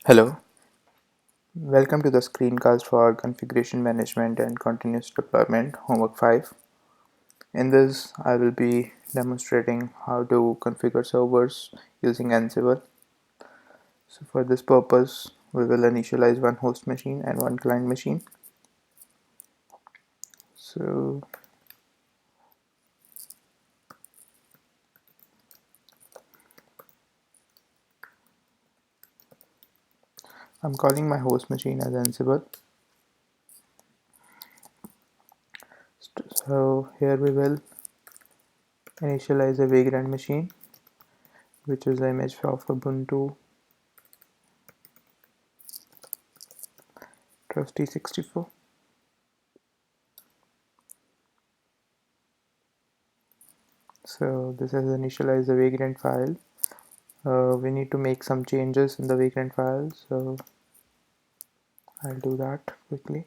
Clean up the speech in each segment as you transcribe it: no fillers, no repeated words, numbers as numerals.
Hello, welcome to the screencast for Configuration Management and Continuous Deployment Homework 5. In this, I will be demonstrating how to configure servers using Ansible. So for this purpose, we will initialize one host machine and one client machine. So I'm calling my host machine as Ansible. So here we will initialize a vagrant machine, which is the image of Ubuntu Trusty 64. So this is initialize the vagrant file. We need to make some changes in the vagrant file, so I'll do that quickly.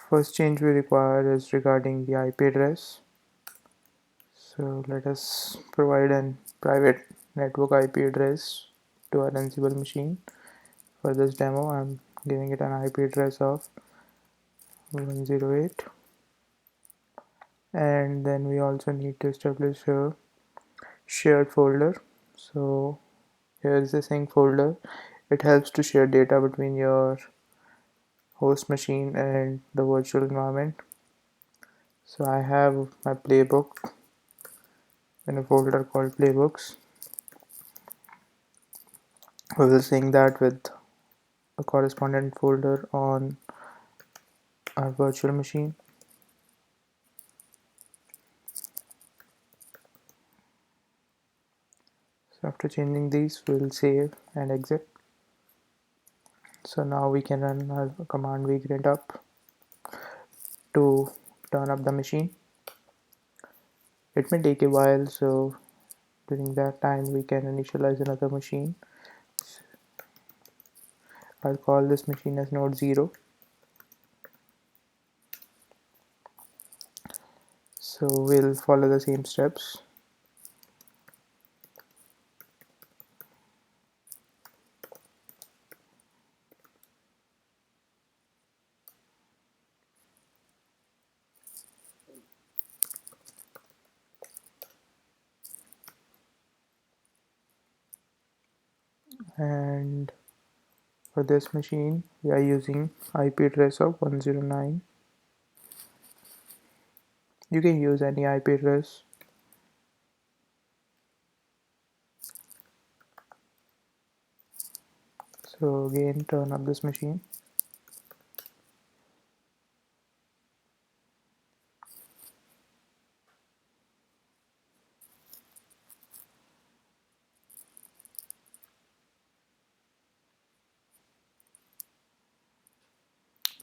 First change we require is regarding the IP address. So let us provide a private network IP address to our Ansible machine. For this demo, I'm giving it an IP address of 108, and then we also need to establish a shared folder. So here is the sync folder. It helps to share data between your host machine and the virtual environment. So I have my playbook in a folder called playbooks. We will sync that with a correspondent folder on our virtual machine. So after changing these, we'll save and exit. So now we can run our command vagrant up to turn up the machine. It may take a while, so during that time we can initialize another machine. I'll call this machine as node 0. So we'll follow the same steps. And for this machine, we are using IP address of 109. You can use any IP address. So again, turn up this machine.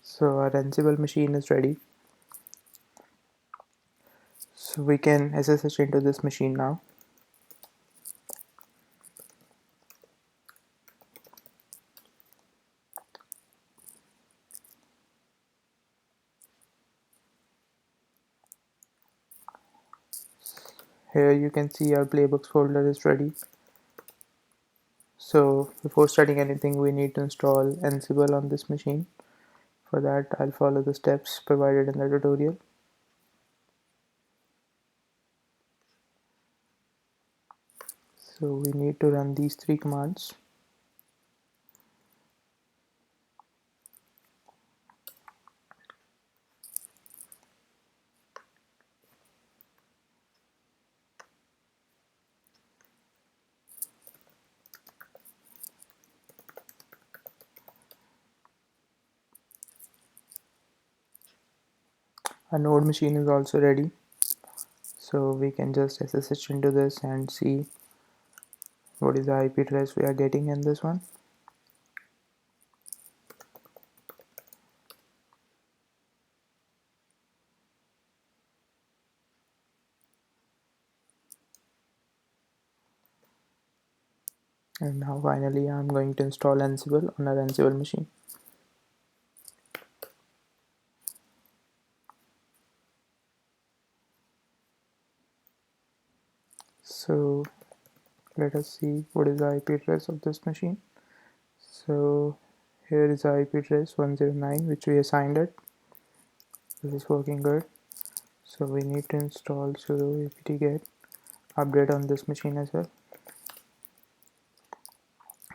So our Ansible machine is ready. So we can SSH into this machine now. Here you can see our playbooks folder is ready. So before starting anything, we need to install Ansible on this machine. For that, I'll follow the steps provided in the tutorial. So we need to run these three commands. Our node machine is also ready. So we can just SSH into this and see what is the IP address we are getting in this one. And now finally I'm going to install Ansible on our Ansible machine. So let us see what is the IP address of this machine. So here is the IP address 109 which we assigned it. This is working good. So we need to install sudo apt-get update on this machine as well,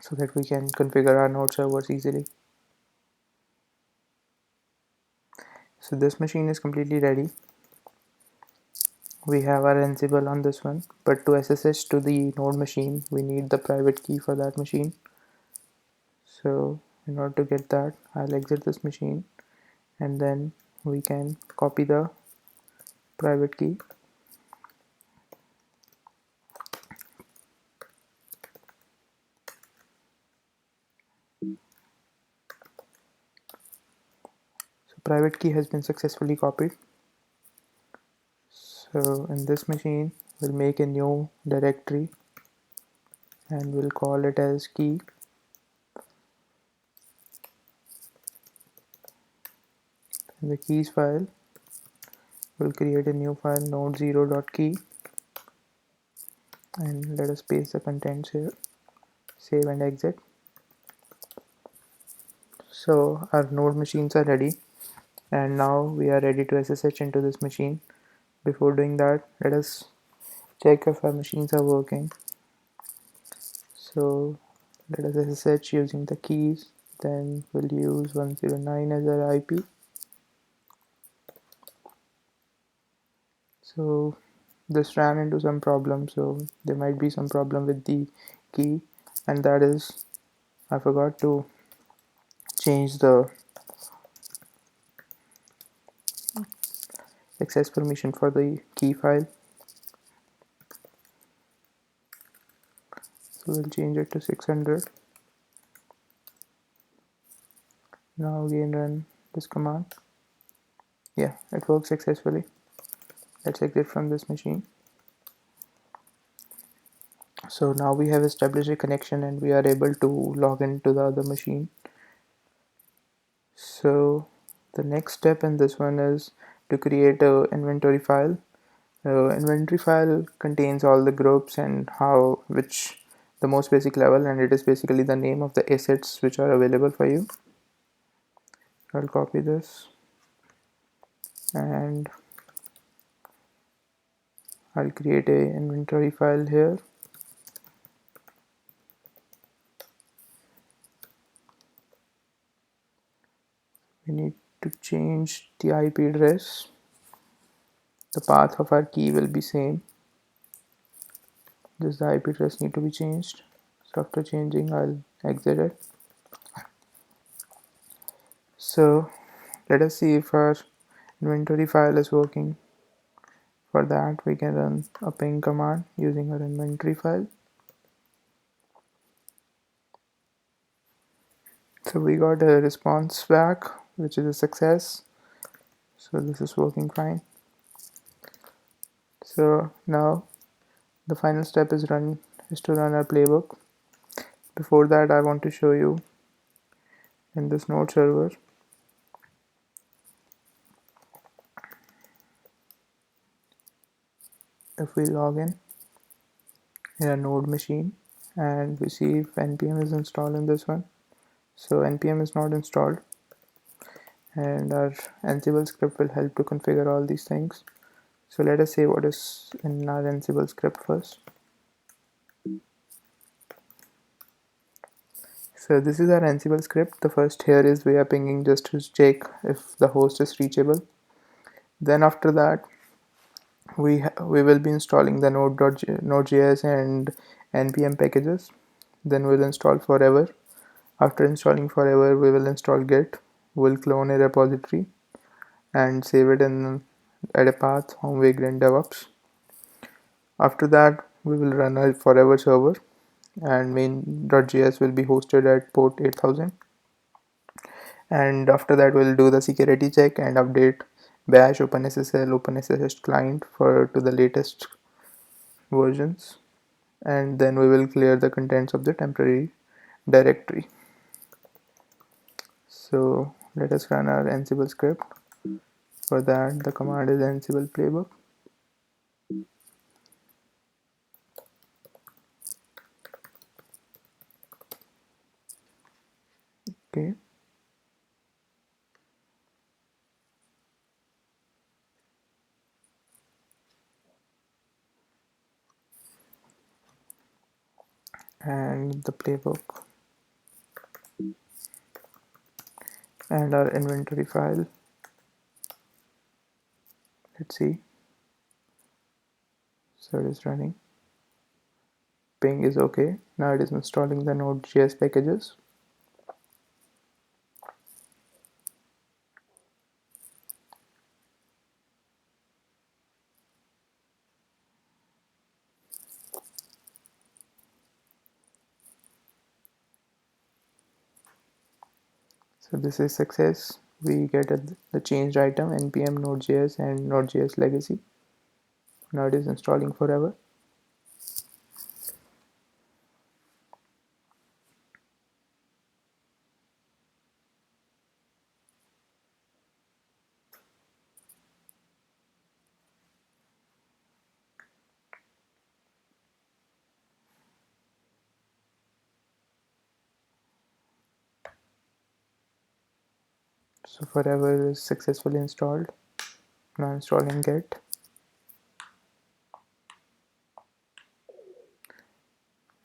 so that we can configure our node servers easily. So this machine is completely ready. We have our Ansible on this one, but to SSH to the node machine we need the private key for that machine. So in order to get that, I'll exit this machine and then we can copy the private key. So private key has been successfully copied. So in this machine we'll make a new directory and we'll call it as key. In the keys file we'll create a new file node0.key and let us paste the contents here, save and exit. So our node machines are ready and now we are ready to SSH into this machine. Before doing that, let us check if our machines are working. So let us SSH using the keys, then we'll use 109 as our IP. So this ran into some problem, so there might be some problem with the key, and that is I forgot to change the access permission for the key file. So we'll change it to 600. Now again run this command. Yeah, it works successfully. Let's exit from this machine. So now we have established a connection and we are able to log into the other machine. So the next step in this one is to create a inventory file. Inventory file contains all the groups and which the most basic level, and it is basically the name of the assets which are available for you. I'll copy this and I'll create a inventory file here. We need to change the IP address. The path of our key will be same. Just the IP address need to be changed. So after changing, I'll exit it. So let us see if our inventory file is working. For that, we can run a ping command using our inventory file. So we got a response back, which is a success. So this is working fine. So now the final step is to run our playbook. Before that, I want to show you in this node server. If we log in a node machine and we see if npm is installed in this one. So npm is not installed, and our Ansible script will help to configure all these things. So let us see what is in our Ansible script first. So this is our Ansible script. The first here is we are pinging just to check if the host is reachable. Then after that we will be installing the node.js and npm packages. Then we'll install forever. After installing forever, we will install git. We'll clone a repository and save it in add a path home vagrant devops. After that, we will run a forever server and main.js will be hosted at port 8000. And after that, we'll do the security check and update bash OpenSSL OpenSSH client to the latest versions, and then we will clear the contents of the temporary directory. So let us run our Ansible script. For that, the command is Ansible playbook. and the playbook and our inventory file. Let's see. So it is running. Ping is okay. Now it is installing the Node.js packages. So this is success. We get the changed item npm node.js and node.js legacy. Now it is installing forever. So forever is successfully installed. Now installing get.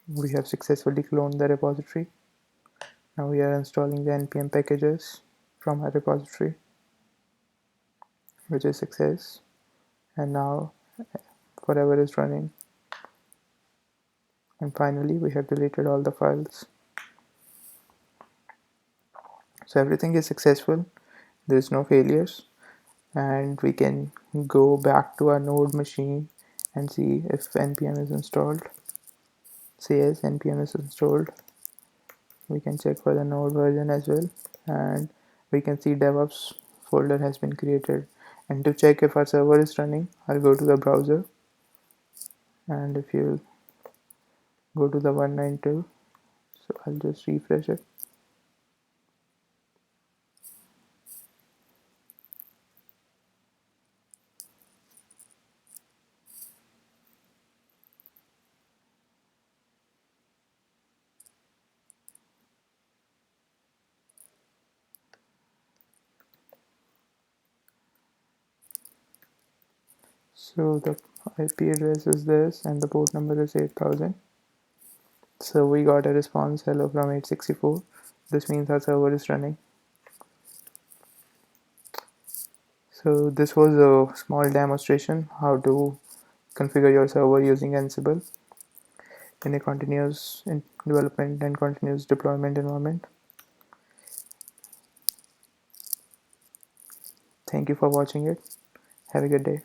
We have successfully cloned the repository. Now we are installing the npm packages from our repository, which is success. And now forever is running. And finally we have deleted all the files. So everything is successful. There is no failures. And we can go back to our node machine and see if npm is installed. Say yes, npm is installed. We can check for the node version as well, and we can see DevOps folder has been created. And to check if our server is running, I'll go to the browser, and if you go to the 192, so I'll just refresh it. So the IP address is this and the port number is 8000. So we got a response hello from 864. This means our server is running. So this was a small demonstration how to configure your server using Ansible in a continuous development and continuous deployment environment. Thank you for watching it. Have a good day.